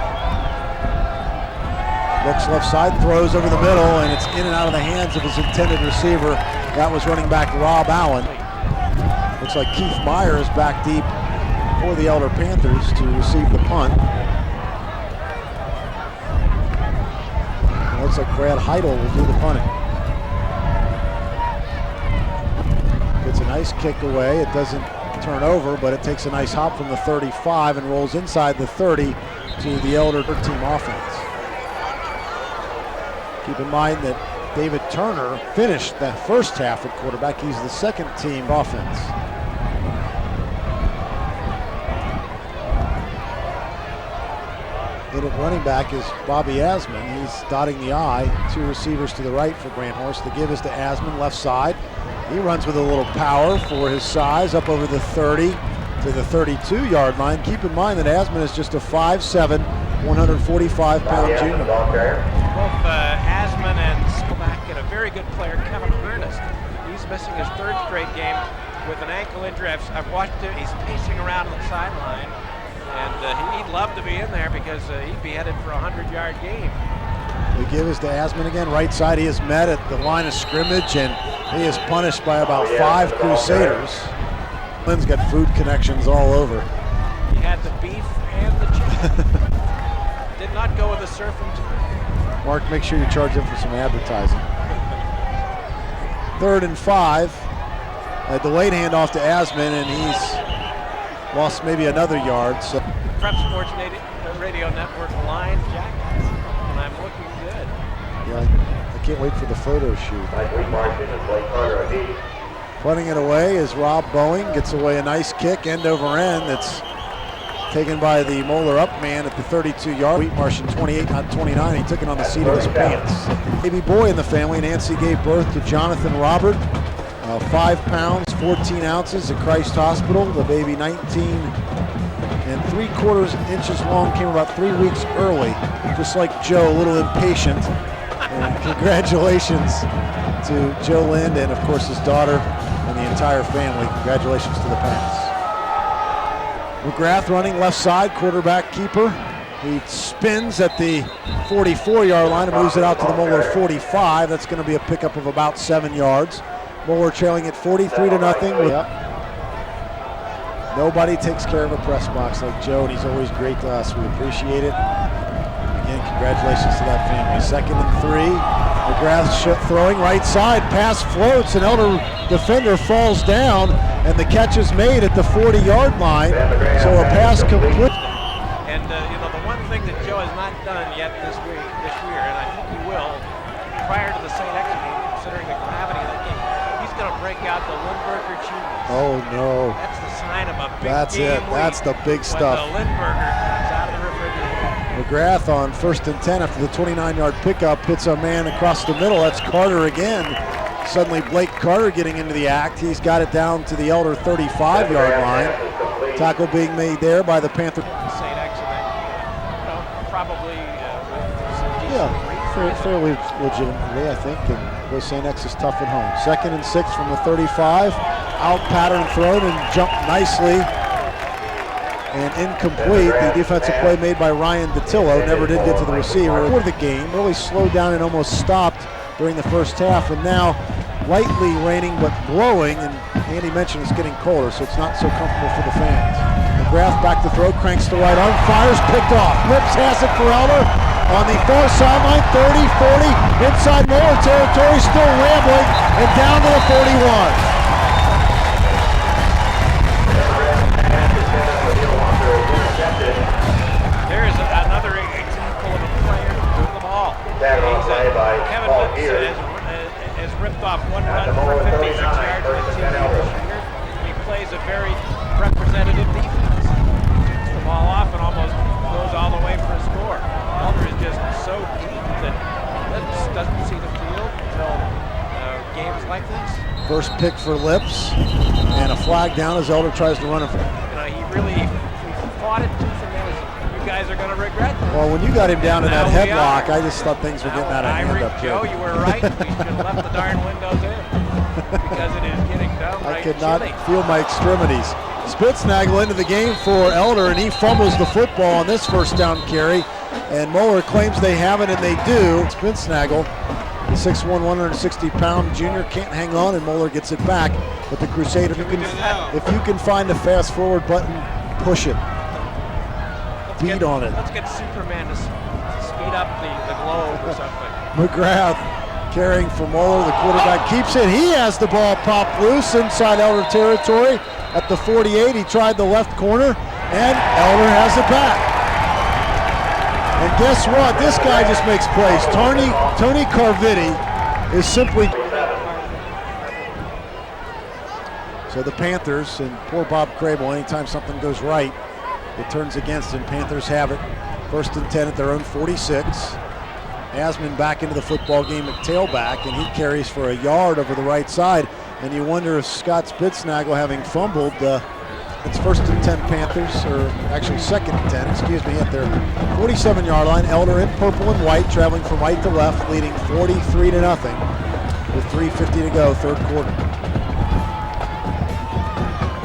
Looks left side, throws over the middle, and it's in and out of the hands of his intended receiver. That was running back Rob Allen. Looks like Keith Meyer is back deep for the Elder Panthers to receive the punt. It looks like Brad Heidel will do the punting. Gets a nice kick away. It doesn't turn over, but it takes a nice hop from the 35 and rolls inside the 30 to the Elder team offense. Keep in mind that David Turner finished that first half at quarterback. He's the 2nd team offense. In at running back is Bobby Asman. He's dotting the I. 2 receivers to the right for Grant Horse. The give is to Asman, left side. He runs with a little power for his size, up over the 30 to the 32-yard line. Keep in mind that Asman is just a 5'7", 145-pound junior. Both Asman and back and a very good player, Kevin Ernest. He's missing his 3rd straight game with an ankle injury. I've watched him. He's pacing around on the sideline. And he'd love to be in there because he'd be headed for a 100-yard game. The give is to Asman again, right side. He is met at the line of scrimmage, and he is punished by about 5 Crusaders. Lynn's got food connections all over. He had the beef and the chicken. Did not go with the surf and turf. Mark, make sure you charge him for some advertising. 3rd and 5. A delayed handoff to Asman, and he's lost maybe another yard. So Prep Sports Radio Network line jackets, and I'm looking good. Yeah, I can't wait for the photo shoot. Punting it away is Rob Boeing. Gets away a nice kick, end over end. That's taken by the Moeller up man at the 32-yard. Wheatmarsh in 28, not 29. He took it on the seat of his pants. Baby boy in the family. Nancy gave birth to Jonathan Robert. 5 pounds, 14 ounces at Christ Hospital. The baby 19 and 3/4 inches long, came about 3 weeks early, just like Joe, a little impatient. And congratulations to Joe Lind and, of course, his daughter and the entire family. Congratulations to the Pats. McGrath running left side, quarterback keeper. He spins at the 44-yard line and moves it out to the Moeller 45. That's going to be a pickup of about 7 yards. Moeller trailing at 43-0. Yep. Nobody takes care of a press box like Joe, and he's always great to us. We appreciate it. Again, congratulations to that family. 2nd and 3. McGrath throwing right side. Pass floats. An Elder defender falls down, and the catch is made at the 40-yard line. So a pass complete. And you know, the one thing that Joe has not done yet this year, and I think he will, prior to the St. X game, considering the gravity of the game, he's going to break out the Lindbergher cheese. Oh no! That's the sign of a big That's game it. That's the big stuff. When the Lindbergher comes out of the refrigerator. McGrath on 1st and 10 after the 29-yard pickup hits a man across the middle. That's Carter again. Suddenly Blake Carter getting into the act. He's got it down to the Elder 35-yard line. Tackle being made there by the Panther. St. X, probably fairly legitimately, I think. And boy, St. X is tough at home. 2nd and 6 from the 35. Out pattern thrown and jumped nicely. And incomplete. The defensive play made by Ryan Datillo never did get to the receiver. For the game, really slowed down and almost stopped during the first half. And now lightly raining but blowing. And Andy mentioned it's getting colder, so it's not so comfortable for the fans. McGrath back to throw, cranks the right arm, fires, picked off. Lips has it for Elder on the far sideline, 30, 40, inside Moeller territory, still rambling, and down to the 41. There's another example of a player doing the ball. Kevin Lips has ripped off one run for 56 yards in the team this year. He plays a very representative defense. Gets the ball off and almost goes all the way for a score. Elder is just so deep that Lips doesn't see the field until games like this. First pick for Lips, and a flag down as Elder tries to run him. He fought it tooth and nail. You guys are going to regret this. Well, when you got him down in that headlock, I just thought things were getting out of hand up here. Joe, you were right. We should have left the darn windows in because it is getting downright I could not chilly. feel my extremities. Spitznagel into the game for Elder, and he fumbles the football on this first down carry. And Moeller claims they have it, and they do. Spitznagel, the 6'1", 160-pound junior, can't hang on, and Moeller gets it back. But the Crusaders, if you can find the fast-forward button, push it. Beat on it. Let's get Superman to speed up the globe or something. McGrath carrying for Moeller. The quarterback keeps it. He has the ball popped loose inside Elder territory at the 48. He tried the left corner, and Elder has it back. And guess what? This guy just makes plays. Tony Carviti is simply... So the Panthers, and poor Bob Crable, anytime something goes right, it turns against him. Panthers have it. 1st and 10 at their own 46. Asman back into the football game at tailback, and he carries for a yard over the right side. And you wonder if Scott Spitznagel, having fumbled, it's 1st and 10 Panthers, or actually 2nd and 10, excuse me, at their 47-yard line. Elder in purple and white, traveling from right to left, leading 43-0 with 3:50 to go, 3rd quarter.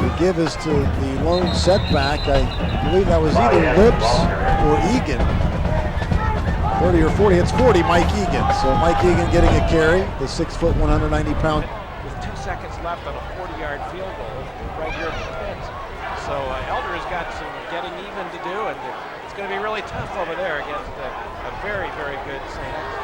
The give is to the lone setback. I believe that was either Lips or Egan. 30 or 40, it's 40, Mike Egan. So Mike Egan getting a carry, the 6', 190-pound. With 2 seconds left on a 40-yard field goal right here at the pins. So Elder has got some getting even to do, and it's going to be really tough over there against a very, very good St. X.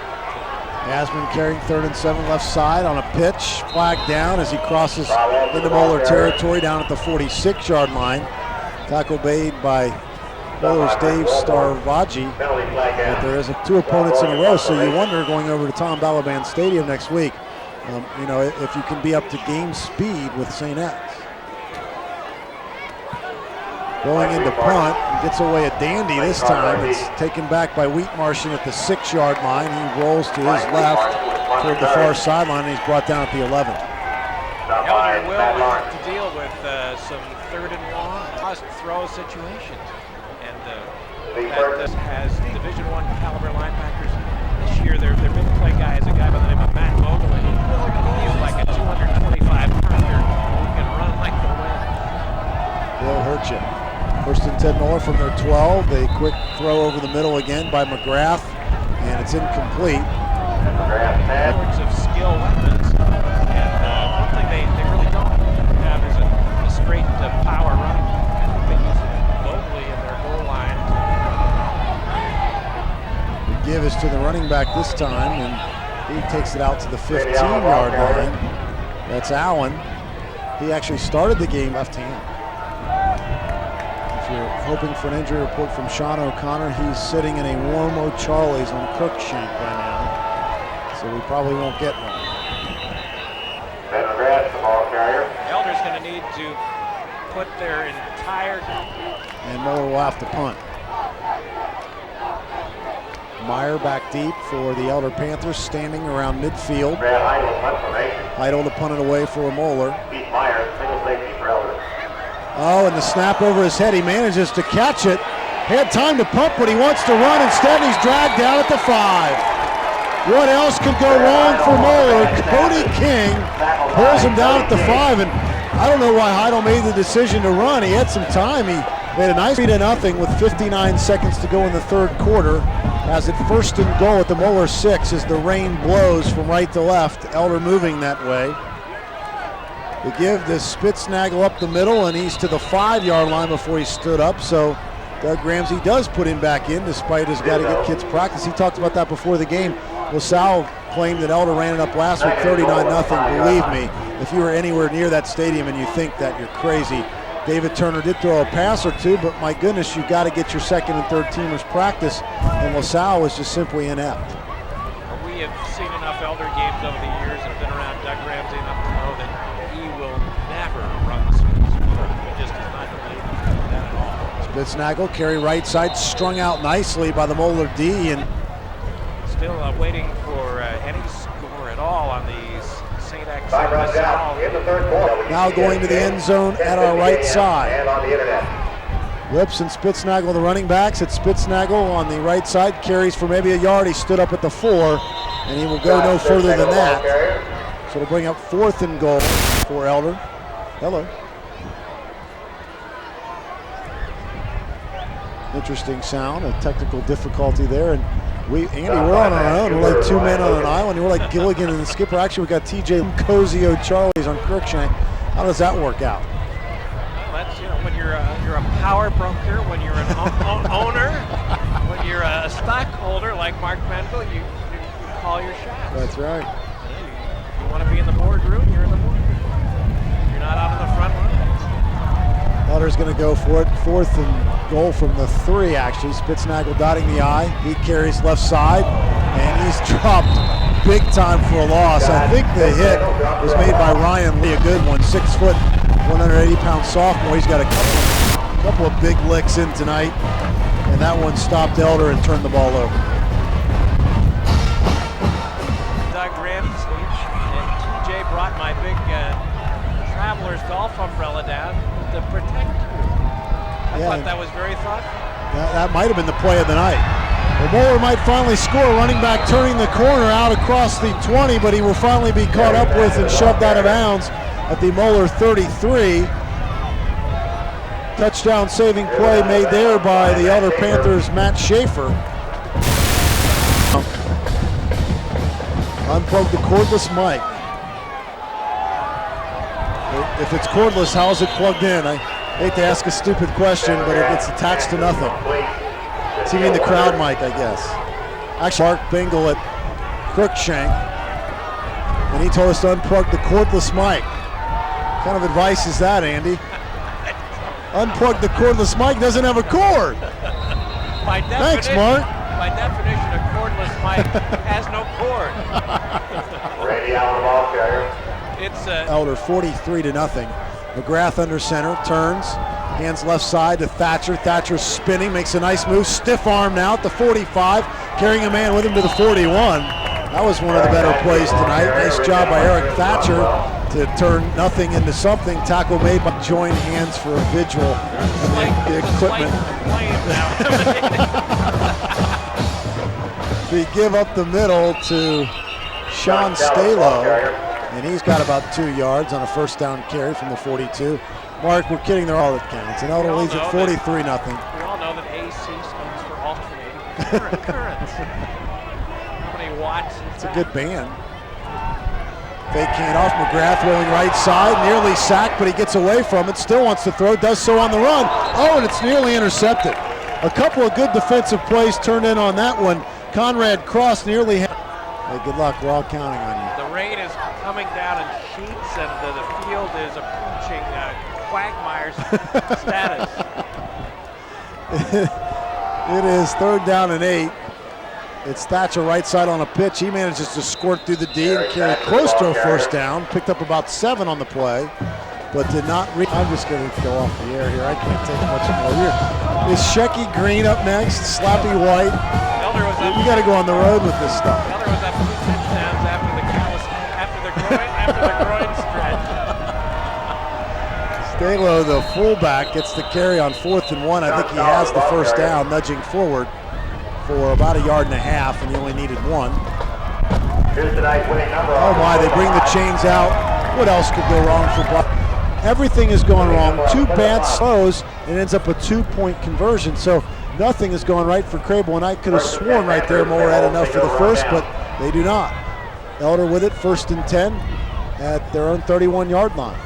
Asman carrying 3rd and 7 left side on a pitch. Flag down as he crosses into Moeller territory down at the 46-yard line. Tackle made by Moeller's Dave Starvaggi. But there is 2 opponents in a row, so you wonder going over to Tom Balaban Stadium next week, if you can be up to game speed with St. X. Going into punt, and gets away a dandy this time. It's taken back by Wheatmartian at the 6-yard line. He rolls to his left toward the far sideline, and he's brought down at the 11. Elder will have to deal with some 3rd and long must throw situations. that has Division I caliber linebackers. This year, their big play guy is a guy by the name of Matt Moeller. He's like a 225-pounder who can run like the wind. They'll hurt you. First and 10 Moeller from their 12. The quick throw over the middle again by McGrath, and it's incomplete. Hordes of skill weapons, and one thing they really don't have is a straight power running back. They use Mobley in their goal line. The give is to the running back this time, and he takes it out to the 15-yard line. That's Allen. He actually started the game left hand. If you're hoping for an injury report from Sean O'Connor, he's sitting in a warm O'Charlie's on Crookshank right now. So we probably won't get one. Elder's going to need to put their entire... And Moeller will have to punt. Meyer back deep for the Elder Panthers, standing around midfield. Heidel to punt it away for Moeller. Oh, and the snap over his head. He manages to catch it. Had time to pump, but he wants to run. Instead, he's dragged down at the 5. What else could go wrong for Moeller? Cody King pulls him down at the 5, and I don't know why Heidel made the decision to run. He had some time. He made a nice 3-0 with 59 seconds to go in the third quarter. Has it first and goal at the Moeller 6 as the rain blows from right to left. Elder moving that way. They give this Spitznagel up the middle, and he's to the 5-yard line before he stood up. So Doug Ramsey does put him back in despite his got to get kids practice. He talked about that before the game. LaSalle claimed that Elder ran it up last week 39-0. Believe me, if you were anywhere near that stadium and you think that, you're crazy. David Turner did throw a pass or two, but my goodness, you got to get your second and third teamers practice, and LaSalle was just simply inept. We have seen enough Elder games over the years and been around Doug Ramsey enough to know that he will never run the Spitz. He just does not believe in that at all. Spitznagel, carry right side, strung out nicely by the Moeller D, and still waiting for any score at all on these St. X. Now going to the end zone at our right side. Lips and Spitznagel, the running backs. It's Spitznagel on the right side, carries for maybe a yard. He stood up at the 4, and he will go no further than that. So to bring up 4th and goal for Elder. Hello. Interesting sound, a technical difficulty there, and Andy, we're on our own. We're like 2 men on an island. We're like Gilligan and the skipper. Actually, we got TJ Cozy O'Charlie's on Crookshank. How does that work out? Well, that's, when you're a power broker, when you're an owner, when you're a stockholder like Mark Mendel, you call your shots. That's right. You want to be in the boardroom, you're in the boardroom. You're not out in the front line. Elder's going to go for it. 4th and goal from the 3, actually. Spitznagel dotting the I. He carries left side, and he's dropped big time for a loss. I think the hit was made by Ryan Lee, a good one. 6 foot, 180-pound sophomore. He's got a couple of big licks in tonight, and that one stopped Elder and turned the ball over. Doug Ramsey and TJ brought my big Travelers golf umbrella down to protect you. I thought that was very thoughtful. That might have been the play of the night. Well, Moeller might finally score. Running back turning the corner out across the 20, but he will finally be caught up with and shoved out of bounds at the Moeller 33. Touchdown saving play made there by the Elder Panthers' Matt Schaefer. Unplug the cordless mic. If it's cordless, how is it plugged in? I hate to ask a stupid question, but it's attached to nothing. So you mean the crowd mic, I guess. Actually, Mark Bingle at Crookshank, and he told us to unplug the cordless mic. What kind of advice is that, Andy? Unplug the cordless mic, doesn't have a cord. Thanks, Mark. By definition, a cordless mic has no cord. Randy Allen, ball carrier. It's Elder 43-0. McGrath under center, turns, hands left side to Thatcher. Thatcher spinning, makes a nice move. Stiff arm now at the 45, carrying a man with him to the 41. That was one of the better plays tonight. Nice job by Eric Thatcher. to turn nothing into something. Tackle made by join hands for a vigil. The equipment. They give up the middle to Sean Stalo, and he's got about 2 yards on a first down carry from the 42. Mark, we're kidding, they're all that counts. And Elder leads at 43-0. We all know that AC stands for alternating currents. How many watts is It's a good band. Fake handoff, McGrath rolling right side, nearly sacked, but he gets away from it, still wants to throw, does so on the run. Oh, and it's nearly intercepted. A couple of good defensive plays turned in on that one. Conrad Cross nearly had. Hey, good luck, we're all counting on you. The rain is coming down in sheets, and the field is approaching Quagmire's status. It is 3rd down and 8. It's Thatcher right side on a pitch. He manages to squirt through the D and carry close to a first down. Picked up about 7 on the play, but did not reach. I'm just going to go off the air here. I can't take much more here. Is Shecky Green up next? Slappy White. You got to go on the road with this stuff. Elder was up 2 touchdowns after the groin stretch. Stalo, the fullback, gets the carry on 4th and 1. I think he has the first down, nudging forward for about 1.5 yards, and he only needed 1. Here's tonight's winning number. Oh my, they bring the chains out. What else could go wrong for Block? Everything is going wrong. 2 bad slows, and ends up a 2-point conversion. So nothing is going right for Crable, and I could have sworn right there Moeller had enough for the first, but they do not. Elder with it, 1st and 10 at their own 31-yard line.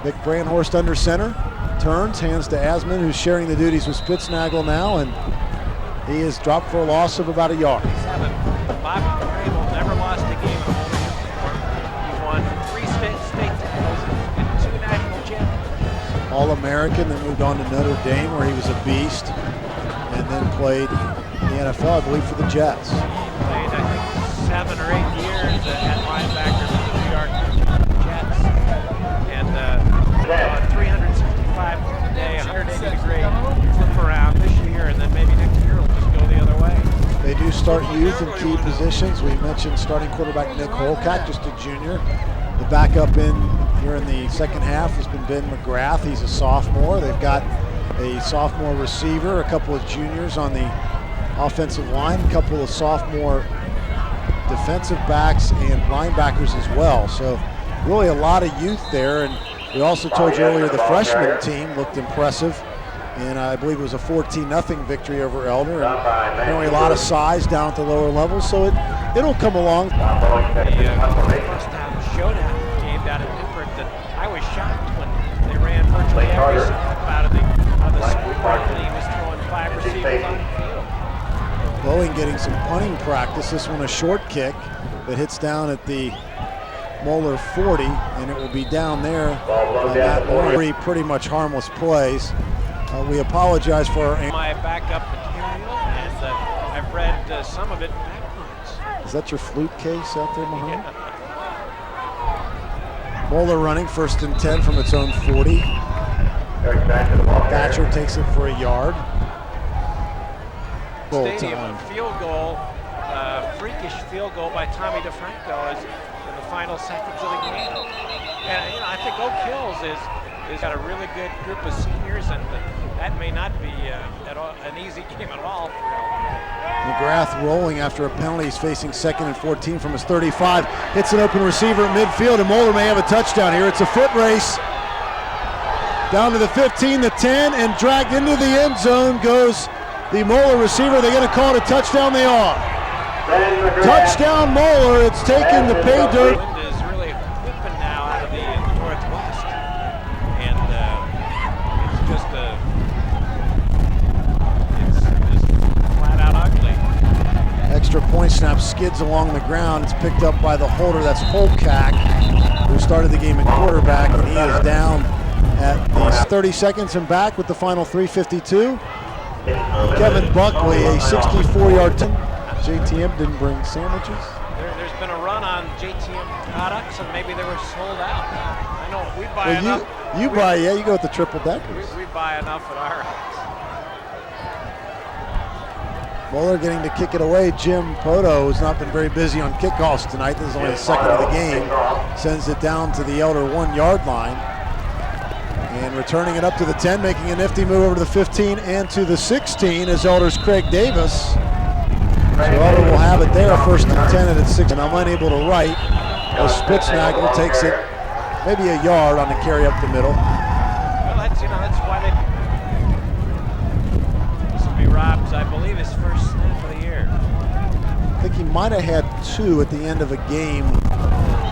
Vic Brandhorst under center, turns, hands to Asman, who's sharing the duties with Spitznagel now, and he is dropped for a loss of about 1 yard. Bobby Crable never lost a game in Moeller. He won 3 state titles and 2 national championships. All-American, then moved on to Notre Dame where he was a beast, and then played in the NFL, I believe, for the Jets. He played, I think, 7 or 8 years at linebacker for the New York Jets, and on 365 a day, 180-degree flip around this year, and then maybe next year it'll just go the other way. They do start youth in key positions. We mentioned starting quarterback Nick Holcott, just a junior. The backup here in the second half has been Ben McGrath. He's a sophomore. They've got a sophomore receiver, a couple of juniors on the offensive line, a couple of sophomore defensive backs and linebackers as well. So really a lot of youth there. And we also told you earlier the freshman team looked impressive. And I believe it was a 14-0 victory over Elder. And apparently a lot of size down at the lower level, so it'll come along. The first time showdown game down at Newburgh that I was shocked when they ran virtually every snap out of the squad, and he was throwing 5 receivers on the field. Boeing getting some punting practice. This one a short kick that hits down at the Moeller 40, and it will be down there on that pretty much harmless plays. We apologize for our... My backup material, and I've read some of it backwards. Is that your flute case out there behind? Yeah. Moeller running 1st and 10 from its own 40. Thatcher takes it for 1 yard. Stadium field goal, freakish field goal by Tommy DeFranco is in the final seconds of the game. And I think Oak Hills is got a really good group of seniors, and that may not be at all an easy game at all. McGrath rolling after a penalty. He's facing 2nd and 14 from his 35. Hits an open receiver at midfield, and Moeller may have a touchdown here. It's a foot race. Down to the 15, the 10, and dragged into the end zone goes the Moeller receiver. They're going to call it a touchdown. They are. Touchdown Moeller. It's taken the pay dirt. The wind is really whipping now out of the northwest, and it's just flat out ugly. Extra point snap skids along the ground. It's picked up by the holder. That's Holcack, who started the game at quarterback, and he is down at the 30 seconds and back with the final 3:52. Kevin Buckley, a 64-yard JTM didn't bring sandwiches. There's been a run on JTM products, and maybe they were sold out. I know we buy enough. You buy, yeah, you go with the triple deckers. We buy enough at our house. Moeller getting to kick it away. Jim Poto has not been very busy on kickoffs tonight. This is only the second of the game. Sends it down to the Elder 1-yard line. And returning it up to the 10, making a nifty move over to the 15 and to the 16 is Elder's Craig Davis. So Elder will have it there, first and 10 at its 6. And I'm unable to write as Spitznagel takes it maybe a yard on the carry up the middle. Well, that's why they. This will be Rob's, I believe, his first snap of the year. I think he might have had 2 at the end of a game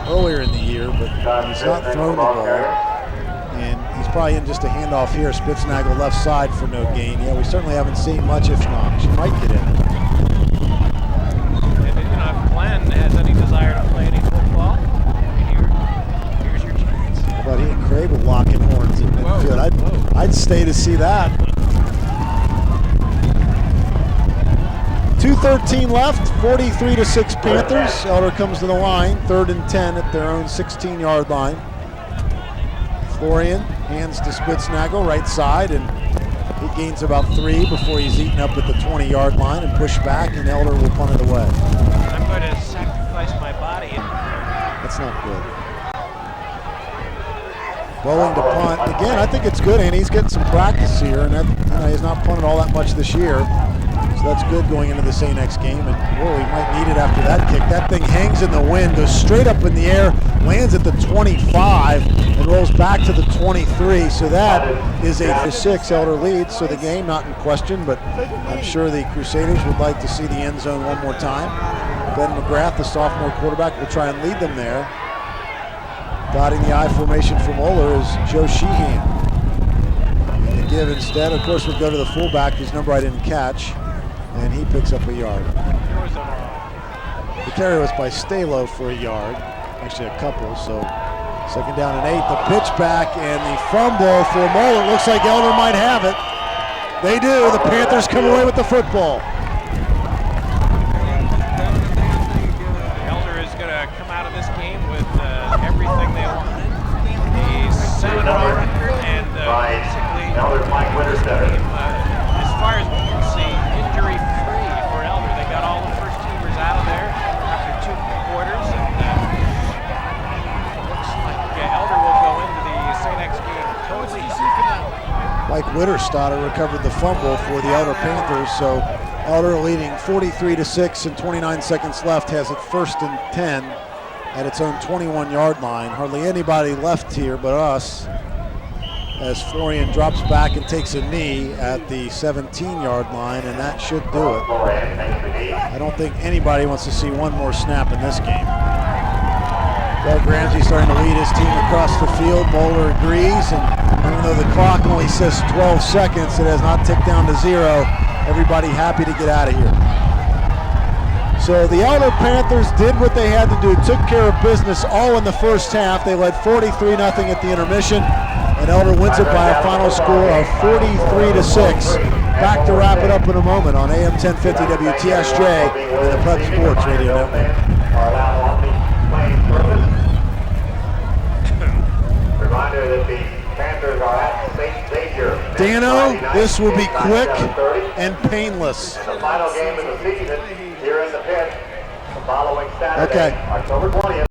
earlier in the year, but he's not thrown the ball. And he's probably in just a handoff here. Spitznagel left side for no gain. Yeah, we certainly haven't seen much, if not. She might get in. And if Glenn has any desire to play any football, here's your chance. How about he and Crable locking horns in midfield? I'd stay to see that. 2:13 left, 43-6 Panthers. Elder comes to the line, 3rd and 10 at their own 16-yard line. Florian hands to Spitznagel, right side, and he gains about 3 before he's eaten up at the 20-yard line and pushed back, and Elder will punt it away. I'm going to sacrifice my body. That's not good. Bowling to punt. Again, I think it's good, and he's getting some practice here, and that, he's not punted all that much this year. So that's good going into the St. X game, and boy, he might need it after that kick. That thing hangs in the wind, goes straight up in the air, lands at the 25, and rolls back to the 23. So that is a 6 Elder lead. So the game not in question, but I'm sure the Crusaders would like to see the end zone one more time. Ben McGrath, the sophomore quarterback, will try and lead them there. Dotting the I formation for Moeller is Joe Sheehan. And the give instead, of course, would go to the fullback, whose number I didn't catch. And he picks up a yard. The carry was by Stalo for a yard, actually a couple, so 2nd down and 8. The pitch back and the fumble for Moeller. Looks like Elder might have it. They do. The Panthers come away with the football. Elder is going to come out of this game with everything they wanted. The 7-0 record and basically as far as we can see, injury-free for Elder. They got all the first-teamers out of there after 2 quarters, and looks like Elder will go into the St. X game totally. Mike Witterstatter recovered the fumble for the Elder Panthers, so Elder leading 43-6 and 29 seconds left, has it 1st and 10 at its own 21-yard line. Hardly anybody left here but us, as Florian drops back and takes a knee at the 17-yard line, and that should do it. I don't think anybody wants to see one more snap in this game. Doug Ramsey starting to lead his team across the field. Moeller agrees, and even though the clock only says 12 seconds, it has not ticked down to 0. Everybody happy to get out of here. So the Elder Panthers did what they had to do, took care of business all in the first half. They led 43-0 at the intermission, and Elder wins it by a final score of 43-6. Back to wrap it up in a moment on AM 1050 WTSJ and the Prep Sports Radio Network. Dano, this will be quick and painless. And the final game of the season here in the pit, the following Saturday, Okay. October 20th.